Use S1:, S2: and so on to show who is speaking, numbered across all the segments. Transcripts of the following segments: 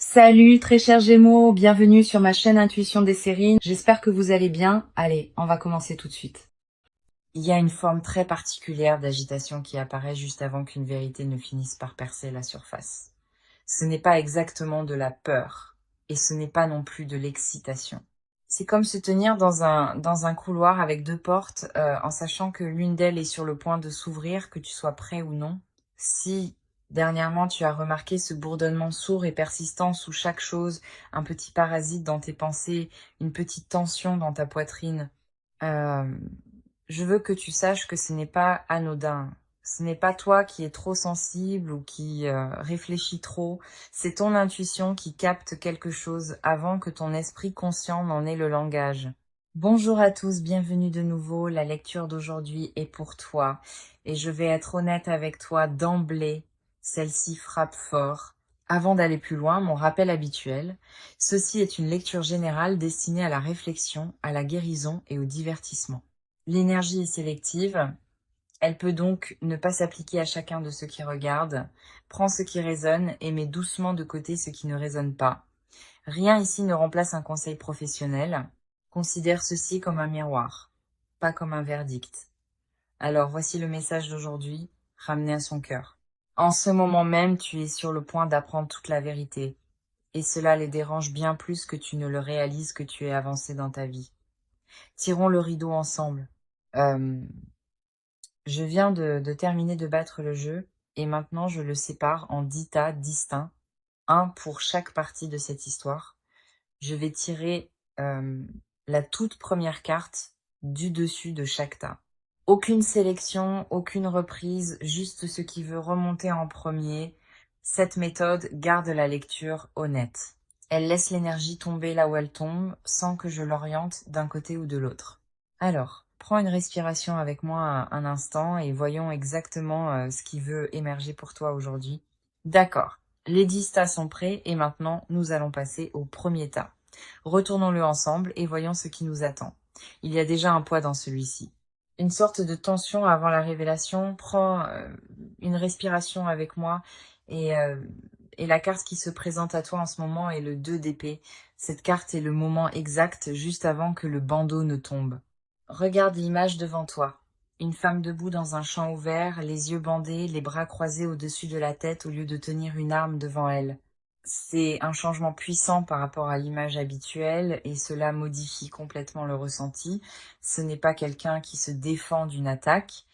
S1: Salut très chers Gémeaux, bienvenue sur ma chaîne Intuition des séries. J'espère que vous allez bien. Allez, on va commencer tout de suite. Il y a une forme très particulière d'agitation qui apparaît juste avant qu'une vérité ne finisse par percer la surface. Ce n'est pas exactement de la peur, et ce n'est pas non plus de l'excitation. C'est comme se tenir dans un couloir avec deux portes, en sachant que l'une d'elles est sur le point de s'ouvrir, que tu sois prêt ou non. Si dernièrement tu as remarqué ce bourdonnement sourd et persistant sous chaque chose, un petit parasite dans tes pensées, une petite tension dans ta poitrine, euh, je veux que tu saches que ce n'est pas anodin. Ce n'est pas toi qui es trop sensible ou qui réfléchis trop. C'est ton intuition qui capte quelque chose avant que ton esprit conscient n'en ait le langage. Bonjour à tous, bienvenue de nouveau. La lecture d'aujourd'hui est pour toi. Et je vais être honnête avec toi d'emblée. Celle-ci frappe fort. Avant d'aller plus loin, mon rappel habituel. Ceci est une lecture générale destinée à la réflexion, à la guérison et au divertissement. L'énergie est sélective, elle peut donc ne pas s'appliquer à chacun de ceux qui regardent. Prends ce qui résonne et mets doucement de côté ce qui ne résonne pas. Rien ici ne remplace un conseil professionnel. Considère ceci comme un miroir, pas comme un verdict. Alors voici le message d'aujourd'hui, ramené à son cœur. En ce moment même, tu es sur le point d'apprendre toute la vérité, et cela les dérange bien plus que tu ne le réalises que tu es avancé dans ta vie. Tirons le rideau ensemble. Euh, Je viens de terminer de battre le jeu et maintenant je le sépare en 10 tas distincts, un pour chaque partie de cette histoire. Je vais tirer la toute première carte du dessus de chaque tas. Aucune sélection, aucune reprise, juste ce qui veut remonter en premier. Cette méthode garde la lecture honnête. Elle laisse l'énergie tomber là où elle tombe, sans que je l'oriente d'un côté ou de l'autre. Alors, prends une respiration avec moi un instant et voyons exactement ce qui veut émerger pour toi aujourd'hui. D'accord, les 10 tas sont prêts et maintenant nous allons passer au premier tas. Retournons-le ensemble et voyons ce qui nous attend. Il y a déjà un poids dans celui-ci. Une sorte de tension avant la révélation. Prends une respiration avec moi et, euh, et la carte qui se présente à toi en ce moment est le 2 d'épée. Cette carte est le moment exact juste avant que le bandeau ne tombe. Regarde l'image devant toi. Une femme debout dans un champ ouvert, les yeux bandés, les bras croisés au-dessus de la tête au lieu de tenir une arme devant elle. C'est un changement puissant par rapport à l'image habituelle et cela modifie complètement le ressenti. Ce n'est pas quelqu'un qui se défend d'une attaque,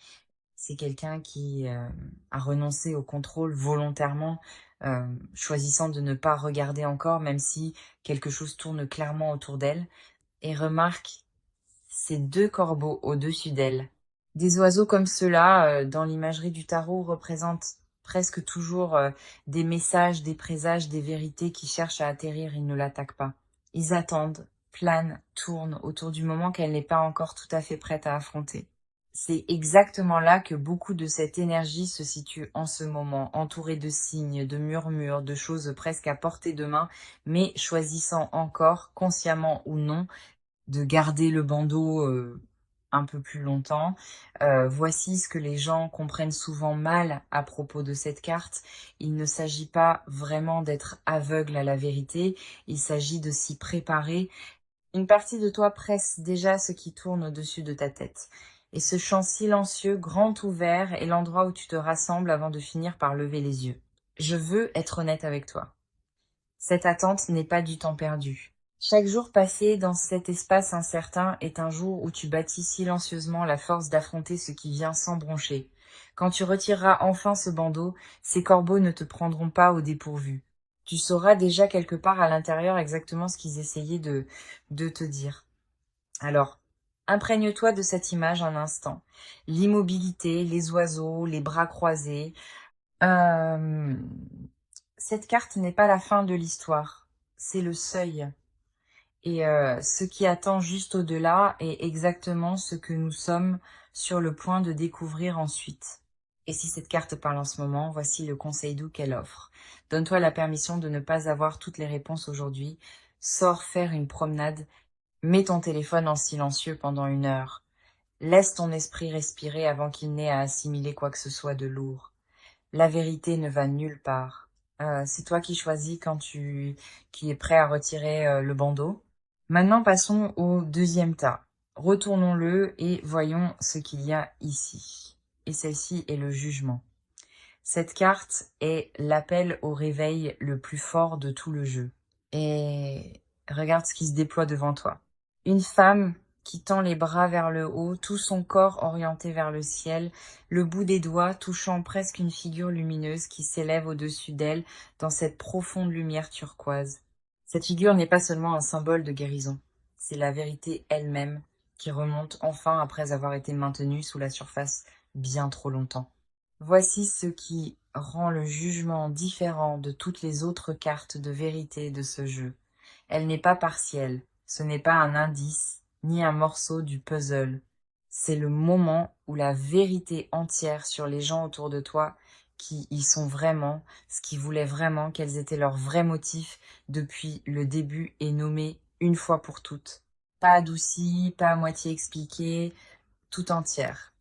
S1: c'est quelqu'un qui a renoncé au contrôle volontairement, choisissant de ne pas regarder encore, même si quelque chose tourne clairement autour d'elle. Et remarque ces deux corbeaux au-dessus d'elle. Des oiseaux comme ceux-là, dans l'imagerie du tarot, représentent presque toujours des messages, des présages, des vérités qui cherchent à atterrir, ils ne l'attaquent pas. Ils attendent, planent, tournent autour du moment qu'elle n'est pas encore tout à fait prête à affronter. C'est exactement là que beaucoup de cette énergie se situe en ce moment, entourée de signes, de murmures, de choses presque à portée de main, mais choisissant encore, consciemment ou non, de garder le bandeau un peu plus longtemps. Voici ce que les gens comprennent souvent mal à propos de cette carte. Il ne s'agit pas vraiment d'être aveugle à la vérité, il s'agit de s'y préparer. Une partie de toi presse déjà ce qui tourne au-dessus de ta tête. Et ce champ silencieux, grand ouvert, est l'endroit où tu te rassembles avant de finir par lever les yeux. Je veux être honnête avec toi. Cette attente n'est pas du temps perdu. Chaque jour passé dans cet espace incertain est un jour où tu bâtis silencieusement la force d'affronter ce qui vient sans broncher. Quand tu retireras enfin ce bandeau, ces corbeaux ne te prendront pas au dépourvu. Tu sauras déjà quelque part à l'intérieur exactement ce qu'ils essayaient de te dire. Alors, imprègne-toi de cette image un instant. L'immobilité, les oiseaux, les bras croisés. Euh, Cette carte n'est pas la fin de l'histoire, c'est le seuil. Et ce qui attend juste au-delà est exactement ce que nous sommes sur le point de découvrir ensuite. Et si cette carte parle en ce moment, voici le conseil doux qu'elle offre. Donne-toi la permission de ne pas avoir toutes les réponses aujourd'hui. Sors faire une promenade. Mets ton téléphone en silencieux pendant 1 heure. Laisse ton esprit respirer avant qu'il n'ait à assimiler quoi que ce soit de lourd. La vérité ne va nulle part. C'est toi qui choisis qui est prêt à retirer le bandeau. Maintenant, passons au deuxième tas. Retournons-le et voyons ce qu'il y a ici. Et celle-ci est le jugement. Cette carte est l'appel au réveil le plus fort de tout le jeu. Et regarde ce qui se déploie devant toi. Une femme qui tend les bras vers le haut, tout son corps orienté vers le ciel, le bout des doigts touchant presque une figure lumineuse qui s'élève au-dessus d'elle dans cette profonde lumière turquoise. Cette figure n'est pas seulement un symbole de guérison, c'est la vérité elle-même qui remonte enfin après avoir été maintenue sous la surface bien trop longtemps. Voici ce qui rend le jugement différent de toutes les autres cartes de vérité de ce jeu. Elle n'est pas partielle, ce n'est pas un indice, ni un morceau du puzzle. C'est le moment où la vérité entière sur les gens autour de toi, qui y sont vraiment, ce qui voulaient vraiment, quels étaient leurs vrais motifs depuis le début, est nommée une fois pour toutes. Pas adoucie, pas à moitié expliquée, tout entière.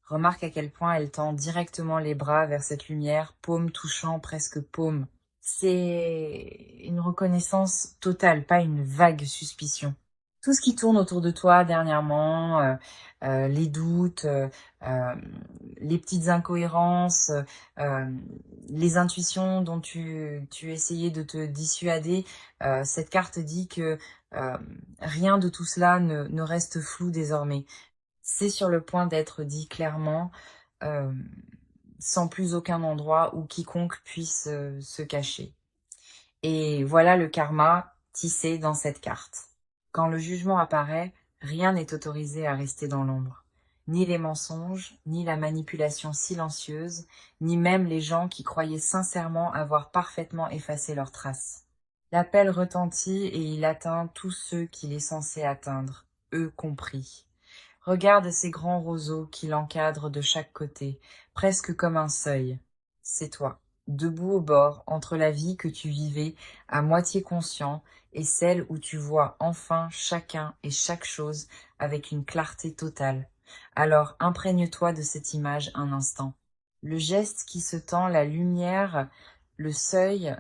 S1: Remarque à quel point elle tend directement les bras vers cette lumière, paume touchant presque paume. C'est une reconnaissance totale, pas une vague suspicion. Tout ce qui tourne autour de toi dernièrement, les doutes, euh, les petites incohérences, euh, les intuitions dont tu essayais de te dissuader, cette carte dit que euh, rien de tout cela ne reste flou désormais. C'est sur le point d'être dit clairement, euh, sans plus aucun endroit où quiconque puisse se cacher. Et voilà le karma tissé dans cette carte. Quand le jugement apparaît, rien n'est autorisé à rester dans l'ombre. Ni les mensonges, ni la manipulation silencieuse, ni même les gens qui croyaient sincèrement avoir parfaitement effacé leurs traces. L'appel retentit et il atteint tous ceux qu'il est censé atteindre, eux compris. Regarde ces grands roseaux qui l'encadrent de chaque côté, presque comme un seuil. C'est toi, debout au bord, entre la vie que tu vivais, à moitié conscient, et celle où tu vois enfin chacun et chaque chose avec une clarté totale. Alors imprègne-toi de cette image un instant. Le geste qui se tend, la lumière, le seuil,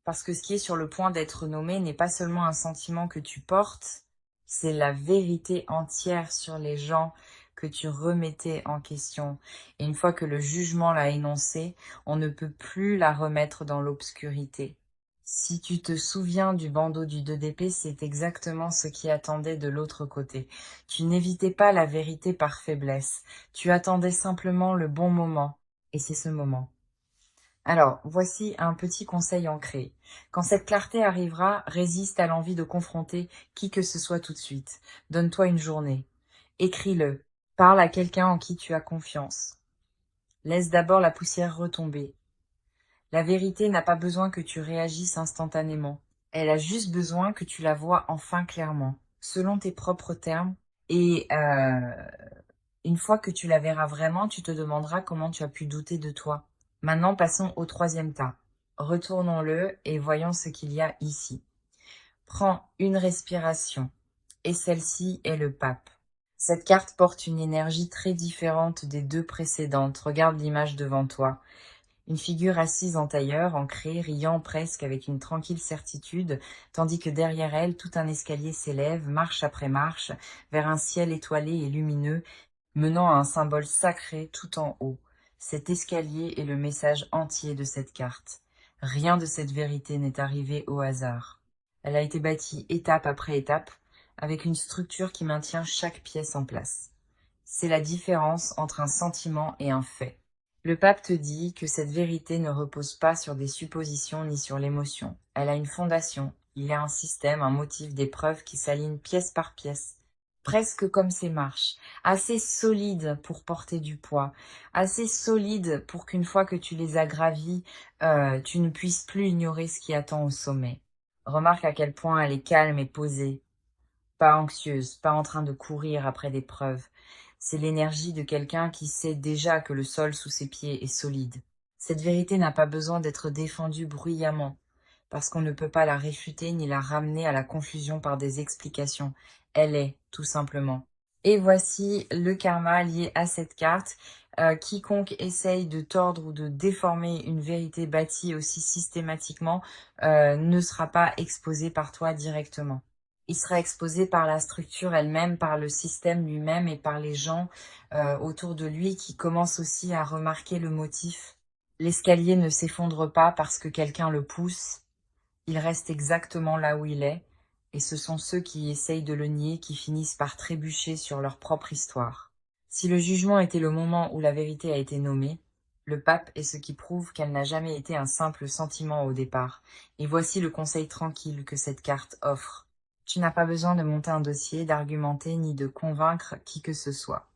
S1: parce que ce qui est sur le point d'être nommé n'est pas seulement un sentiment que tu portes, c'est la vérité entière sur les gens que tu remettais en question. Et une fois que le jugement l'a énoncé, on ne peut plus la remettre dans l'obscurité. Si tu te souviens du bandeau du 2 d'épée, c'est exactement ce qui attendait de l'autre côté. Tu n'évitais pas la vérité par faiblesse. Tu attendais simplement le bon moment. Et c'est ce moment. Alors, voici un petit conseil ancré. Quand cette clarté arrivera, résiste à l'envie de confronter qui que ce soit tout de suite. Donne-toi une journée. Écris-le. Parle à quelqu'un en qui tu as confiance. Laisse d'abord la poussière retomber. La vérité n'a pas besoin que tu réagisses instantanément. Elle a juste besoin que tu la vois enfin clairement, selon tes propres termes. Et une fois que tu la verras vraiment, tu te demanderas comment tu as pu douter de toi. Maintenant, passons au troisième tas. Retournons-le et voyons ce qu'il y a ici. Prends une respiration. Et celle-ci est le pape. Cette carte porte une énergie très différente des deux précédentes. Regarde l'image devant toi. Une figure assise en tailleur, ancrée, riant presque avec une tranquille certitude, tandis que derrière elle, tout un escalier s'élève, marche après marche, vers un ciel étoilé et lumineux, menant à un symbole sacré tout en haut. Cet escalier est le message entier de cette carte. Rien de cette vérité n'est arrivé au hasard. Elle a été bâtie étape après étape, avec une structure qui maintient chaque pièce en place. C'est la différence entre un sentiment et un fait. Le pape te dit que cette vérité ne repose pas sur des suppositions ni sur l'émotion. Elle a une fondation, il y a un système, un motif, des preuves qui s'alignent pièce par pièce, presque comme ces marches, assez solides pour porter du poids, assez solides pour qu'une fois que tu les as gravies, tu ne puisses plus ignorer ce qui attend au sommet. Remarque à quel point elle est calme et posée, pas anxieuse, pas en train de courir après des preuves. C'est l'énergie de quelqu'un qui sait déjà que le sol sous ses pieds est solide. Cette vérité n'a pas besoin d'être défendue bruyamment, parce qu'on ne peut pas la réfuter ni la ramener à la confusion par des explications. Elle est, tout simplement. Et voici le karma lié à cette carte. Quiconque essaye de tordre ou de déformer une vérité bâtie aussi systématiquement ne sera pas exposé par toi directement. Il sera exposé par la structure elle-même, par le système lui-même et par les gens autour de lui qui commencent aussi à remarquer le motif. L'escalier ne s'effondre pas parce que quelqu'un le pousse, il reste exactement là où il est, et ce sont ceux qui essayent de le nier qui finissent par trébucher sur leur propre histoire. Si le jugement était le moment où la vérité a été nommée, le pape est ce qui prouve qu'elle n'a jamais été un simple sentiment au départ, et voici le conseil tranquille que cette carte offre. Tu n'as pas besoin de monter un dossier, d'argumenter ni de convaincre qui que ce soit.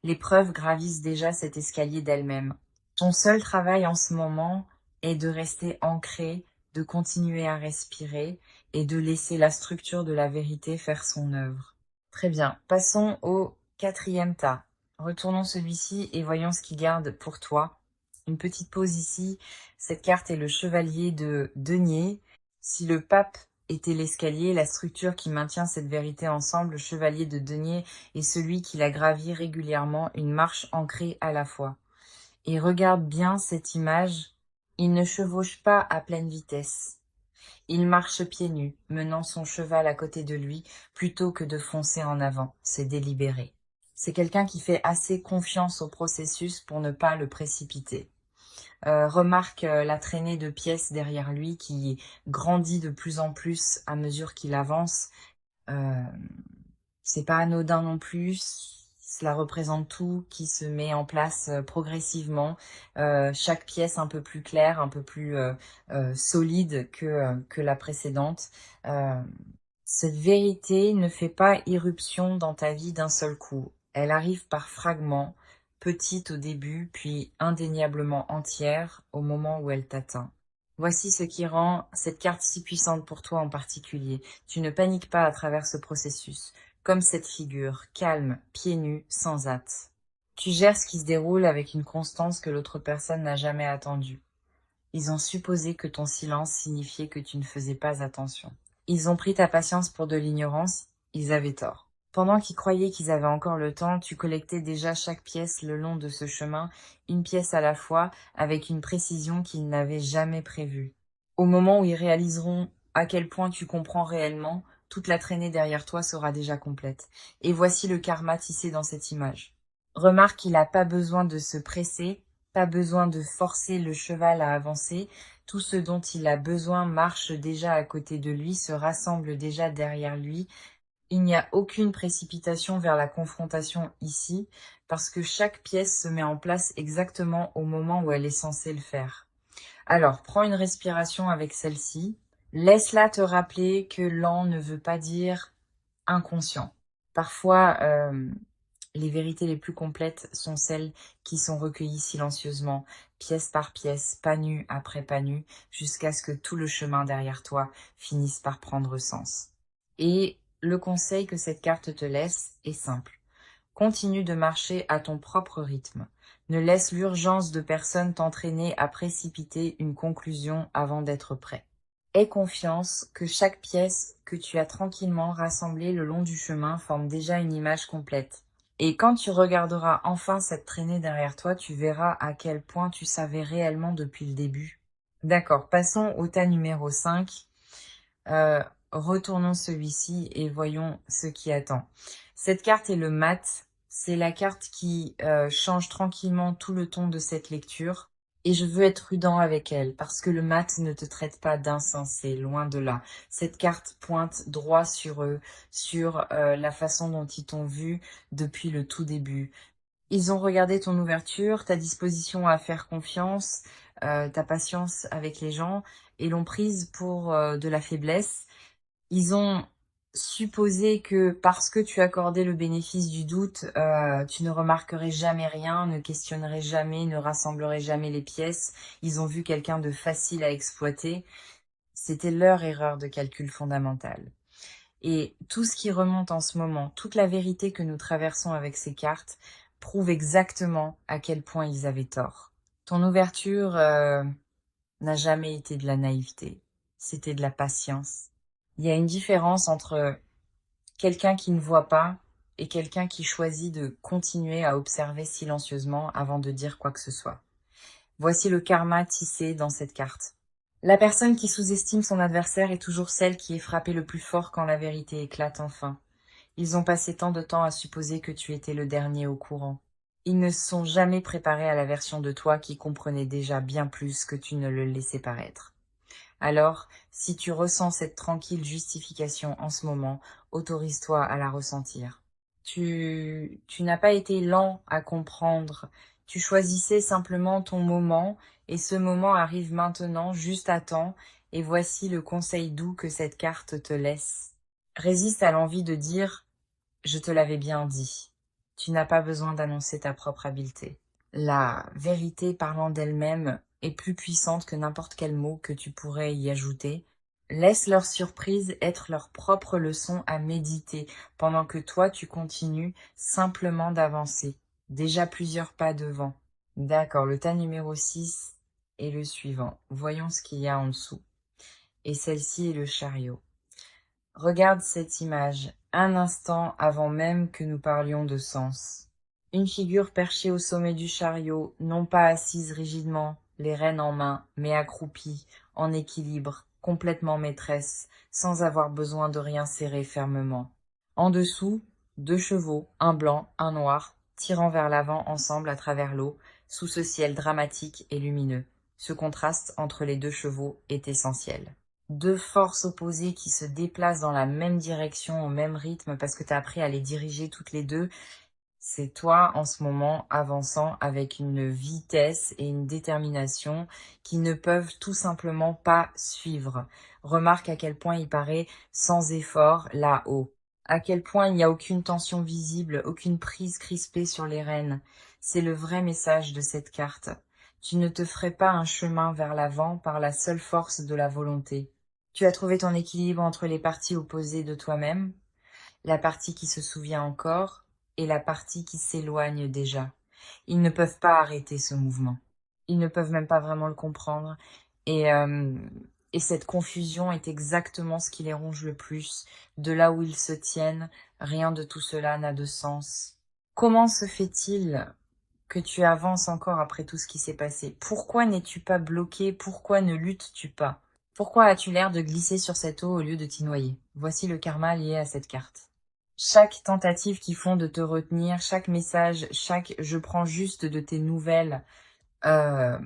S1: Les preuves gravissent déjà cet escalier d'elles-mêmes. Ton seul travail en ce moment est de rester ancré, de continuer à respirer et de laisser la structure de la vérité faire son œuvre. Très bien, passons au quatrième tas. Retournons celui-ci et voyons ce qu'il garde pour toi. Une petite pause ici. Cette carte est le chevalier de denier. Si le pape était l'escalier, la structure qui maintient cette vérité ensemble, le chevalier de denier est celui qui la gravit régulièrement, une marche ancrée à la fois. Et regarde bien cette image, il ne chevauche pas à pleine vitesse. Il marche pieds nus, menant son cheval à côté de lui, plutôt que de foncer en avant. C'est délibéré. C'est quelqu'un qui fait assez confiance au processus pour ne pas le précipiter. Remarque la traînée de pièces derrière lui qui grandit de plus en plus à mesure qu'il avance. Euh, c'est pas anodin non plus. Cela représente tout qui se met en place progressivement. Chaque pièce un peu plus claire, un peu plus solide que la précédente. Euh, Cette vérité ne fait pas irruption dans ta vie d'un seul coup. Elle arrive par fragments, petite au début, puis indéniablement entière au moment où elle t'atteint. Voici ce qui rend cette carte si puissante pour toi en particulier. Tu ne paniques pas à travers ce processus, comme cette figure, calme, pieds nus, sans hâte. Tu gères ce qui se déroule avec une constance que l'autre personne n'a jamais attendue. Ils ont supposé que ton silence signifiait que tu ne faisais pas attention. Ils ont pris ta patience pour de l'ignorance, ils avaient tort. Pendant qu'ils croyaient qu'ils avaient encore le temps, tu collectais déjà chaque pièce le long de ce chemin, une pièce à la fois, avec une précision qu'ils n'avaient jamais prévue. Au moment où ils réaliseront à quel point tu comprends réellement, toute la traînée derrière toi sera déjà complète. Et voici le karma tissé dans cette image. Remarque qu'il n'a pas besoin de se presser, pas besoin de forcer le cheval à avancer. Tout ce dont il a besoin marche déjà à côté de lui, se rassemble déjà derrière lui. Il n'y a aucune précipitation vers la confrontation ici, parce que chaque pièce se met en place exactement au moment où elle est censée le faire. Alors, prends une respiration avec celle-ci. Laisse-la te rappeler que lent ne veut pas dire inconscient. Parfois, les vérités les plus complètes sont celles qui sont recueillies silencieusement, pièce par pièce, pas nu après pas nu, jusqu'à ce que tout le chemin derrière toi finisse par prendre sens. Et le conseil que cette carte te laisse est simple. Continue de marcher à ton propre rythme. Ne laisse l'urgence de personne t'entraîner à précipiter une conclusion avant d'être prêt. Aie confiance que chaque pièce que tu as tranquillement rassemblée le long du chemin forme déjà une image complète. Et quand tu regarderas enfin cette traînée derrière toi, tu verras à quel point tu savais réellement depuis le début. D'accord, passons au tas numéro 5. Retournons celui-ci et voyons ce qui attend. Cette carte est le mat. C'est la carte qui change tranquillement tout le ton de cette lecture. Et je veux être prudent avec elle, parce que le mat ne te traite pas d'insensé, loin de là. Cette carte pointe droit sur eux, sur la façon dont ils t'ont vu depuis le tout début. Ils ont regardé ton ouverture, ta disposition à faire confiance, ta patience avec les gens, et l'ont prise pour de la faiblesse. Ils ont supposé que parce que tu accordais le bénéfice du doute, tu ne remarquerais jamais rien, ne questionnerais jamais, ne rassemblerais jamais les pièces. Ils ont vu quelqu'un de facile à exploiter. C'était leur erreur de calcul fondamentale. Et tout ce qui remonte en ce moment, toute la vérité que nous traversons avec ces cartes, prouve exactement à quel point ils avaient tort. Ton ouverture n'a jamais été de la naïveté, c'était de la patience. Il y a une différence entre quelqu'un qui ne voit pas et quelqu'un qui choisit de continuer à observer silencieusement avant de dire quoi que ce soit. Voici le karma tissé dans cette carte. La personne qui sous-estime son adversaire est toujours celle qui est frappée le plus fort quand la vérité éclate enfin. Ils ont passé tant de temps à supposer que tu étais le dernier au courant. Ils ne se sont jamais préparés à la version de toi qui comprenait déjà bien plus que tu ne le laissais paraître. Alors, si tu ressens cette tranquille justification en ce moment, autorise-toi à la ressentir. Tu n'as pas été lent à comprendre. Tu choisissais simplement ton moment et ce moment arrive maintenant juste à temps et voici le conseil doux que cette carte te laisse. Résiste à l'envie de dire « je te l'avais bien dit ». Tu n'as pas besoin d'annoncer ta propre habileté. La vérité parlant d'elle-même est plus puissante que n'importe quel mot que tu pourrais y ajouter. Laisse leur surprise être leur propre leçon à méditer pendant que toi tu continues simplement d'avancer. Déjà plusieurs pas devant. D'accord, le tas numéro 6 est le suivant. Voyons ce qu'il y a en dessous. Et celle-ci est le chariot. Regarde cette image, un instant avant même que nous parlions de sens. Une figure perchée au sommet du chariot, non pas assise rigidement, les rênes en main, mais accroupie, en équilibre, complètement maîtresse, sans avoir besoin de rien serrer fermement. En dessous, 2 chevaux, un blanc, un noir, tirant vers l'avant ensemble à travers l'eau, sous ce ciel dramatique et lumineux. Ce contraste entre les 2 chevaux est essentiel. 2 forces opposées qui se déplacent dans la même direction, au même rythme, parce que tu as appris à les diriger toutes les deux. C'est toi, en ce moment, avançant avec une vitesse et une détermination qui ne peuvent tout simplement pas suivre. Remarque à quel point il paraît sans effort là-haut. À quel point il n'y a aucune tension visible, aucune prise crispée sur les rênes. C'est le vrai message de cette carte. Tu ne te ferais pas un chemin vers l'avant par la seule force de la volonté. Tu as trouvé ton équilibre entre les parties opposées de toi-même, la partie qui se souvient encore et la partie qui s'éloigne déjà. Ils ne peuvent pas arrêter ce mouvement. Ils ne peuvent même pas vraiment le comprendre. Et, euh, et cette confusion est exactement ce qui les ronge le plus. De là où ils se tiennent, rien de tout cela n'a de sens. Comment se fait-il que tu avances encore après tout ce qui s'est passé? Pourquoi n'es-tu pas bloqué? Pourquoi ne luttes-tu pas? Pourquoi as-tu l'air de glisser sur cette eau au lieu de t'y noyer? Voici le karma lié à cette carte. Chaque tentative qu'ils font de te retenir, chaque message, chaque je prends juste de tes nouvelles, euh,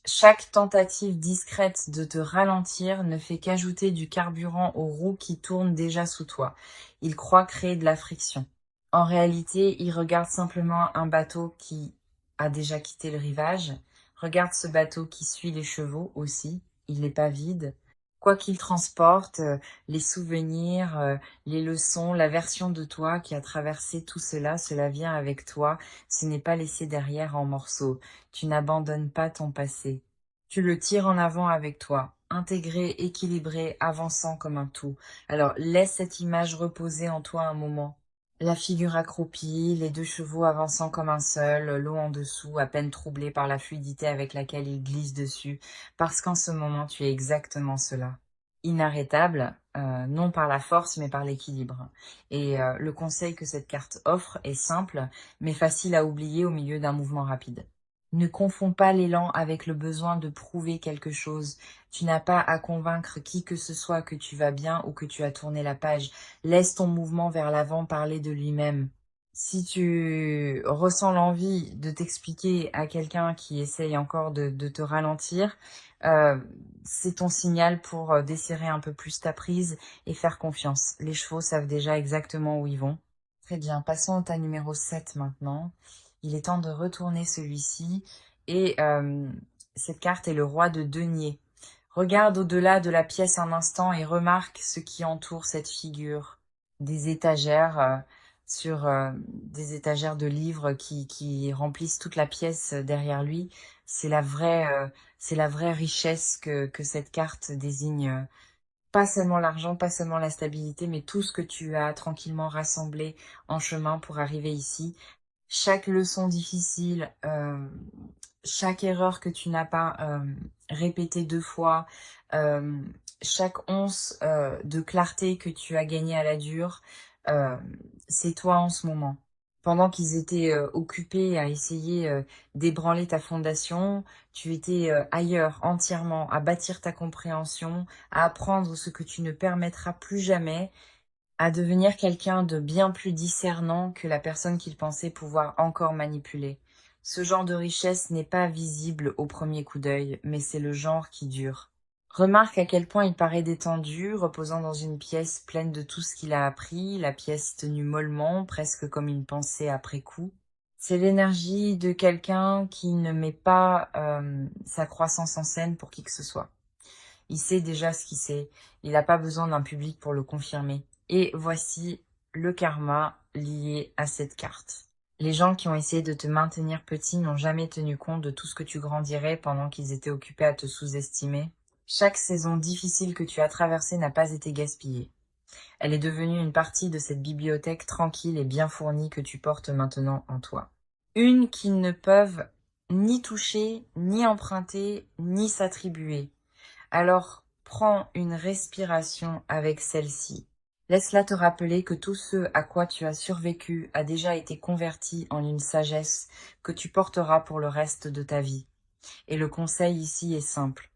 S1: chaque tentative discrète de te ralentir ne fait qu'ajouter du carburant aux roues qui tournent déjà sous toi. Ils croient créer de la friction. En réalité, ils regardent simplement un bateau qui a déjà quitté le rivage. Regarde ce bateau qui suit les chevaux aussi. Il n'est pas vide. Quoi qu'il transporte, les souvenirs, les leçons, la version de toi qui a traversé tout cela, cela vient avec toi. Ce n'est pas laissé derrière en morceaux. Tu n'abandonnes pas ton passé. Tu le tires en avant avec toi, intégré, équilibré, avançant comme un tout. Alors laisse cette image reposer en toi un moment. La figure accroupie, les 2 chevaux avançant comme un seul, l'eau en dessous, à peine troublée par la fluidité avec laquelle ils glissent dessus, parce qu'en ce moment tu es exactement cela. Inarrêtable, non par la force mais par l'équilibre. Et le conseil que cette carte offre est simple, mais facile à oublier au milieu d'un mouvement rapide. Ne confonds pas l'élan avec le besoin de prouver quelque chose. Tu n'as pas à convaincre qui que ce soit que tu vas bien ou que tu as tourné la page. Laisse ton mouvement vers l'avant parler de lui-même. Si tu ressens l'envie de t'expliquer à quelqu'un qui essaye encore de te ralentir, euh, c'est ton signal pour desserrer un peu plus ta prise et faire confiance. Les chevaux savent déjà exactement où ils vont. Très bien, passons au tas numéro 7 maintenant. Il est temps de retourner celui-ci. Et cette carte est le roi de denier. Regarde au-delà de la pièce un instant et remarque ce qui entoure cette figure. Des étagères sur des étagères de livres qui remplissent toute la pièce derrière lui. C'est la vraie richesse que cette carte désigne. Pas seulement l'argent, pas seulement la stabilité, mais tout ce que tu as tranquillement rassemblé en chemin pour arriver ici. Chaque leçon difficile, chaque erreur que tu n'as pas répétée 2 fois, euh, Chaque once de clarté que tu as gagné à la dure, euh, c'est toi en ce moment. Pendant qu'ils étaient occupés à essayer d'ébranler ta fondation, tu étais ailleurs entièrement, à bâtir ta compréhension, à apprendre ce que tu ne permettras plus jamais, à devenir quelqu'un de bien plus discernant que la personne qu'il pensait pouvoir encore manipuler. Ce genre de richesse n'est pas visible au premier coup d'œil, mais c'est le genre qui dure. Remarque à quel point il paraît détendu, reposant dans une pièce pleine de tout ce qu'il a appris, la pièce tenue mollement, presque comme une pensée après coup. C'est l'énergie de quelqu'un qui ne met pas sa croissance en scène pour qui que ce soit. Il sait déjà ce qu'il sait. Il n'a pas besoin d'un public pour le confirmer. Et voici le karma lié à cette carte. Les gens qui ont essayé de te maintenir petit n'ont jamais tenu compte de tout ce que tu grandirais pendant qu'ils étaient occupés à te sous-estimer. Chaque saison difficile que tu as traversée n'a pas été gaspillée. Elle est devenue une partie de cette bibliothèque tranquille et bien fournie que tu portes maintenant en toi. Une qu'ils ne peuvent ni toucher, ni emprunter, ni s'attribuer. Alors, prends une respiration avec celle-ci. Laisse-la te rappeler que tout ce à quoi tu as survécu a déjà été converti en une sagesse que tu porteras pour le reste de ta vie. Et le conseil ici est simple.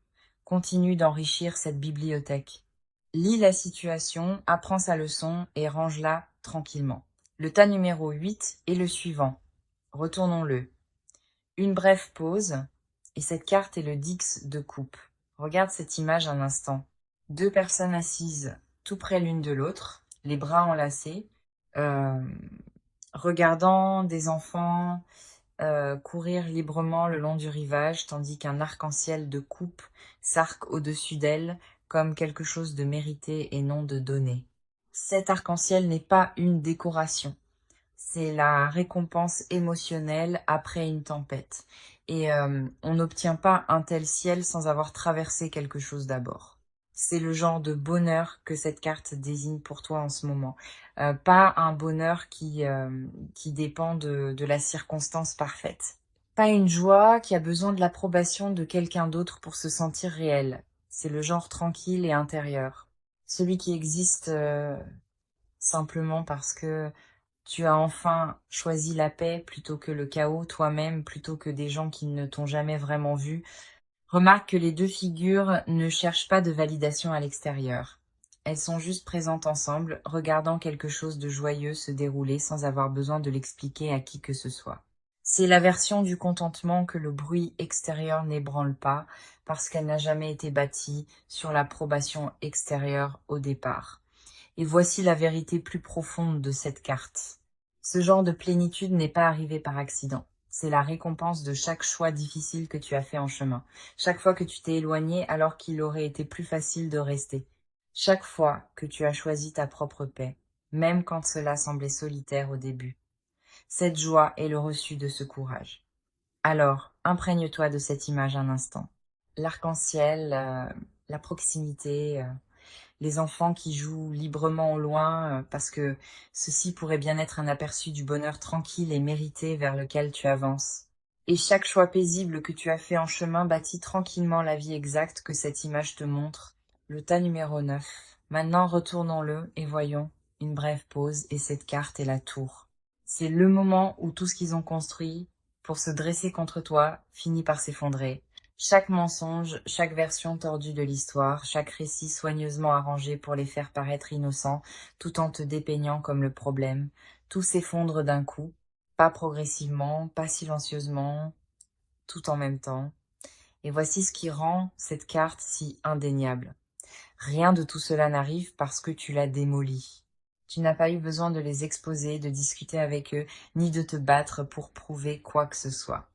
S1: Continue d'enrichir cette bibliothèque. Lis la situation, apprends sa leçon et range-la tranquillement. Le tas numéro 8 est le suivant. Retournons-le. Une brève pause, et cette carte est le Dix de coupe. Regarde cette image un instant. Deux personnes assises tout près l'une de l'autre, les bras enlacés, euh, regardant des enfants courir librement le long du rivage, tandis qu'un arc-en-ciel de coupe s'arc au-dessus d'elles comme quelque chose de mérité et non de donné. Cet arc-en-ciel n'est pas une décoration. C'est la récompense émotionnelle après une tempête. Et on n'obtient pas un tel ciel sans avoir traversé quelque chose d'abord. C'est le genre de bonheur que cette carte désigne pour toi en ce moment. Pas un bonheur qui dépend de la circonstance parfaite. Pas une joie qui a besoin de l'approbation de quelqu'un d'autre pour se sentir réel. C'est le genre tranquille et intérieur. Celui qui existe simplement parce que tu as enfin choisi la paix plutôt que le chaos, toi-même plutôt que des gens qui ne t'ont jamais vraiment vu. Remarque que les deux figures ne cherchent pas de validation à l'extérieur. Elles sont juste présentes ensemble, regardant quelque chose de joyeux se dérouler sans avoir besoin de l'expliquer à qui que ce soit. C'est la version du contentement que le bruit extérieur n'ébranle pas, parce qu'elle n'a jamais été bâtie sur l'approbation extérieure au départ. Et voici la vérité plus profonde de cette carte. Ce genre de plénitude n'est pas arrivé par accident. C'est la récompense de chaque choix difficile que tu as fait en chemin. Chaque fois que tu t'es éloigné alors qu'il aurait été plus facile de rester. Chaque fois que tu as choisi ta propre paix, même quand cela semblait solitaire au début. Cette joie est le reçu de ce courage. Alors, imprègne-toi de cette image un instant. L'arc-en-ciel, la proximité, les enfants qui jouent librement au loin, parce que ceci pourrait bien être un aperçu du bonheur tranquille et mérité vers lequel tu avances. Et chaque choix paisible que tu as fait en chemin bâtit tranquillement la vie exacte que cette image te montre. Le tas numéro 9. Maintenant retournons-le et voyons une brève pause et cette carte est la tour. C'est le moment où tout ce qu'ils ont construit pour se dresser contre toi finit par s'effondrer. Chaque mensonge, chaque version tordue de l'histoire, chaque récit soigneusement arrangé pour les faire paraître innocents, tout en te dépeignant comme le problème, tout s'effondre d'un coup, pas progressivement, pas silencieusement, tout en même temps. Et voici ce qui rend cette carte si indéniable. Rien de tout cela n'arrive parce que tu l'as démolie. Tu n'as pas eu besoin de les exposer, de discuter avec eux, ni de te battre pour prouver quoi que ce soit.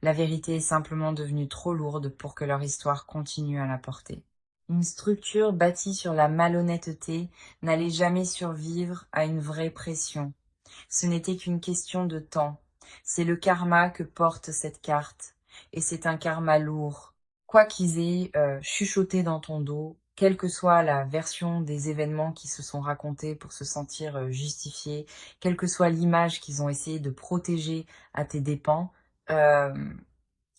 S1: La vérité est simplement devenue trop lourde pour que leur histoire continue à la porter. Une structure bâtie sur la malhonnêteté n'allait jamais survivre à une vraie pression. Ce n'était qu'une question de temps. C'est le karma que porte cette carte. Et c'est un karma lourd. Quoi qu'ils aient chuchoté dans ton dos, quelle que soit la version des événements qui se sont racontés pour se sentir justifiés, quelle que soit l'image qu'ils ont essayé de protéger à tes dépens,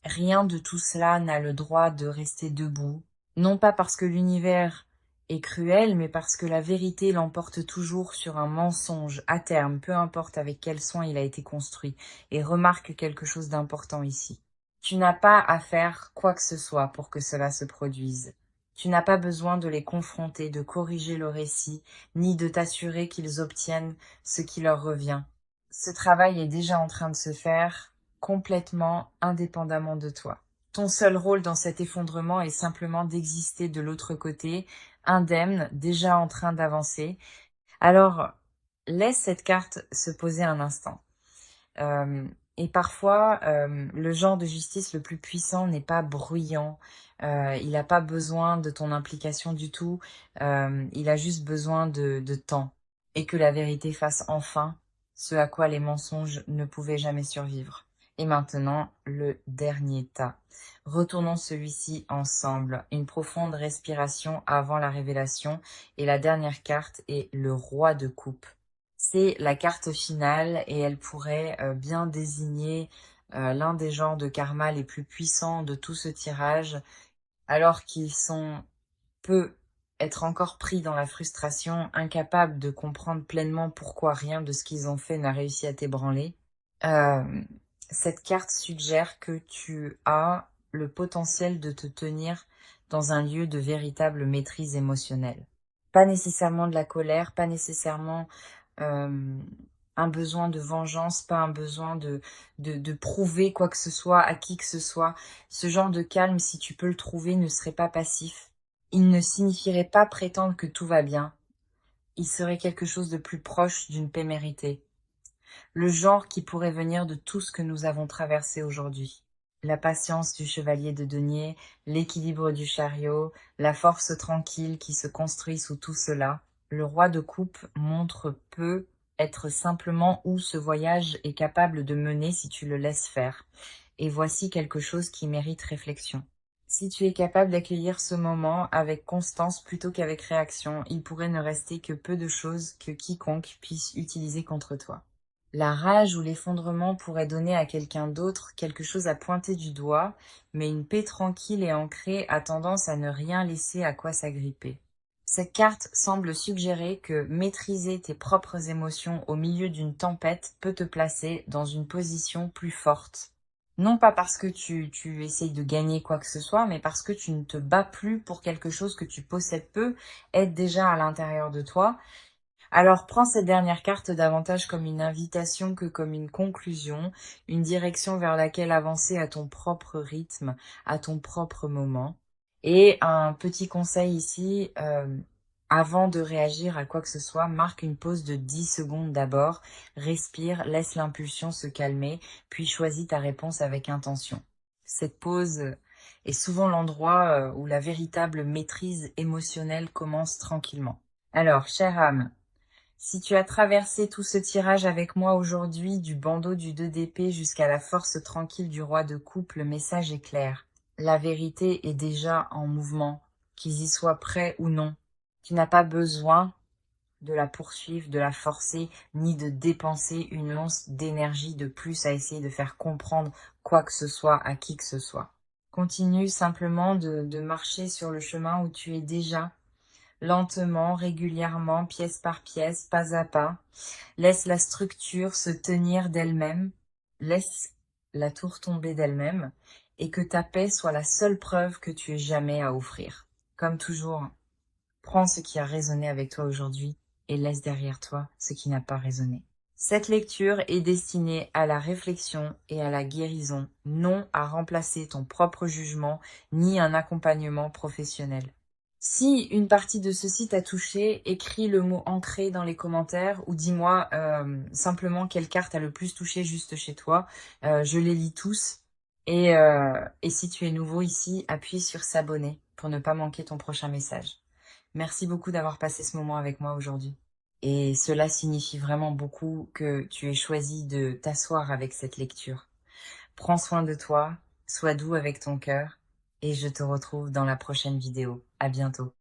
S1: rien de tout cela n'a le droit de rester debout, Non pas parce que l'univers est cruel, mais parce que la vérité l'emporte toujours sur un mensonge à terme, peu importe avec quel soin il a été construit. Et remarque quelque chose d'important ici. Tu n'as pas à faire quoi que ce soit pour que cela se produise. Tu n'as pas besoin de les confronter, de corriger le récit, ni de t'assurer qu'ils obtiennent ce qui leur revient. Ce travail est déjà en train de se faire complètement indépendamment de toi. Ton seul rôle dans cet effondrement est simplement d'exister de l'autre côté, indemne, déjà en train d'avancer. Alors, laisse cette carte se poser un instant. Euh, et parfois, le genre de justice le plus puissant n'est pas bruyant. Il n'a pas besoin de ton implication du tout. Il a juste besoin de temps. Et que la vérité fasse enfin ce à quoi les mensonges ne pouvaient jamais survivre. Et maintenant, le dernier tas. Retournons celui-ci ensemble. Une profonde respiration avant la révélation. Et la dernière carte est le roi de coupe. C'est la carte finale et elle pourrait bien désigner l'un des genres de karma les plus puissants de tout ce tirage, alors qu'ils sont peu être encore pris dans la frustration, incapables de comprendre pleinement pourquoi rien de ce qu'ils ont fait n'a réussi à t'ébranler. Euh, cette carte suggère que tu as le potentiel de te tenir dans un lieu de véritable maîtrise émotionnelle. Pas nécessairement de la colère, pas nécessairement euh, un besoin de vengeance, pas un besoin de prouver quoi que ce soit à qui que ce soit. Ce genre de calme, si tu peux le trouver, ne serait pas passif. Il ne signifierait pas prétendre que tout va bien. Il serait quelque chose de plus proche d'une paix méritée. Le genre qui pourrait venir de tout ce que nous avons traversé aujourd'hui. La patience du chevalier de denier, l'équilibre du chariot, la force tranquille qui se construit sous tout cela. Le roi de coupe montre peu être simplement où ce voyage est capable de mener si tu le laisses faire. Et voici quelque chose qui mérite réflexion. Si tu es capable d'accueillir ce moment avec constance plutôt qu'avec réaction, il pourrait ne rester que peu de choses que quiconque puisse utiliser contre toi. La rage ou l'effondrement pourrait donner à quelqu'un d'autre quelque chose à pointer du doigt, mais une paix tranquille et ancrée a tendance à ne rien laisser à quoi s'agripper. Cette carte semble suggérer que maîtriser tes propres émotions au milieu d'une tempête peut te placer dans une position plus forte. Non pas parce que tu essayes de gagner quoi que ce soit, mais parce que tu ne te bats plus pour quelque chose que tu possèdes peu, est déjà à l'intérieur de toi. Alors prends cette dernière carte davantage comme une invitation que comme une conclusion, une direction vers laquelle avancer à ton propre rythme, à ton propre moment. Et un petit conseil ici, avant de réagir à quoi que ce soit, marque une pause de 10 secondes d'abord, respire, laisse l'impulsion se calmer, puis choisis ta réponse avec intention. Cette pause est souvent l'endroit où la véritable maîtrise émotionnelle commence tranquillement. Alors, chère âme, si tu as traversé tout ce tirage avec moi aujourd'hui, du bandeau du 2 d'épée jusqu'à la force tranquille du roi de coupe, le message est clair. La vérité est déjà en mouvement, qu'ils y soient prêts ou non. Tu n'as pas besoin de la poursuivre, de la forcer, ni de dépenser une once d'énergie de plus à essayer de faire comprendre quoi que ce soit à qui que ce soit. Continue simplement de marcher sur le chemin où tu es déjà, lentement, régulièrement, pièce par pièce, pas à pas. Laisse la structure se tenir d'elle-même. Laisse la tour tomber d'elle-même. Et que ta paix soit la seule preuve que tu aies jamais à offrir. Comme toujours, prends ce qui a résonné avec toi aujourd'hui et laisse derrière toi ce qui n'a pas résonné. Cette lecture est destinée à la réflexion et à la guérison, non à remplacer ton propre jugement ni un accompagnement professionnel. Si une partie de ceci t'a touché, écris le mot ancré dans les commentaires ou dis-moi simplement quelle carte a le plus touché juste chez toi. Je les lis tous. Et si tu es nouveau ici, appuie sur s'abonner pour ne pas manquer ton prochain message. Merci beaucoup d'avoir passé ce moment avec moi aujourd'hui. Et cela signifie vraiment beaucoup que tu aies choisi de t'asseoir avec cette lecture. Prends soin de toi, sois doux avec ton cœur et je te retrouve dans la prochaine vidéo. À bientôt.